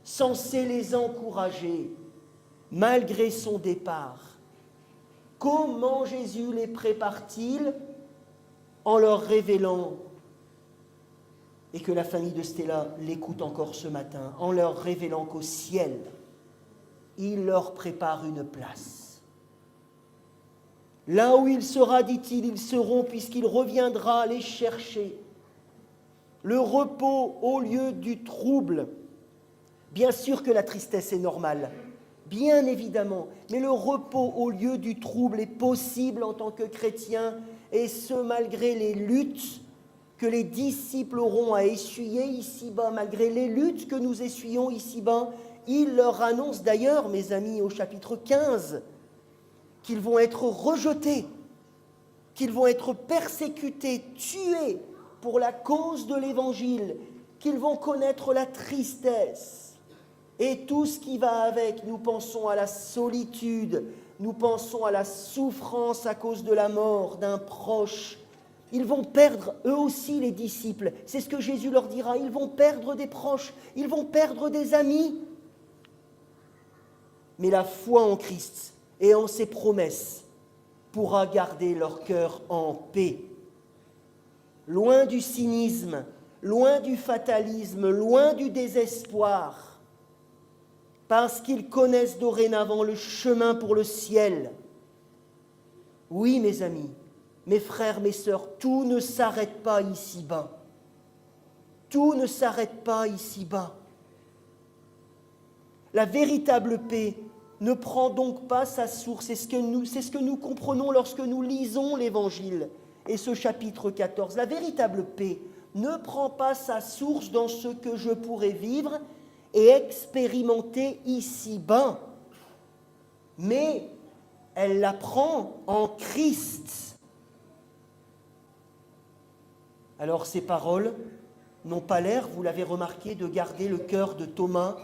censé les encourager malgré son départ. Comment Jésus les prépare-t-il? En leur révélant, et que la famille de Stella l'écoute encore ce matin, en leur révélant qu'au ciel, il leur prépare une place. Là où il sera, dit-il, ils seront, puisqu'il reviendra les chercher. Le repos au lieu du trouble. Bien sûr que la tristesse est normale, bien évidemment, mais le repos au lieu du trouble est possible en tant que chrétien, et ce malgré les luttes que les disciples auront à essuyer ici-bas, malgré les luttes que nous essuyons ici-bas. Il leur annonce d'ailleurs, mes amis, au chapitre 15, qu'ils vont être rejetés, qu'ils vont être persécutés, tués pour la cause de l'Évangile, qu'ils vont connaître la tristesse et tout ce qui va avec. Nous pensons à la solitude, nous pensons à la souffrance à cause de la mort d'un proche. Ils vont perdre, eux aussi, les disciples. C'est ce que Jésus leur dira. Ils vont perdre des proches, ils vont perdre des amis. Mais la foi en Christ et en ses promesses pourra garder leur cœur en paix. Loin du cynisme, loin du fatalisme, loin du désespoir, parce qu'ils connaissent dorénavant le chemin pour le ciel. Oui, mes amis, mes frères, mes sœurs, tout ne s'arrête pas ici-bas. Tout ne s'arrête pas ici-bas. La véritable paix ne prend donc pas sa source. C'est ce que nous comprenons lorsque nous lisons l'Évangile et ce chapitre 14. La véritable paix ne prend pas sa source dans ce que je pourrais vivre et expérimenter ici-bas, mais elle la prend en Christ. Alors ces paroles n'ont pas l'air, vous l'avez remarqué, de garder le cœur de Thomas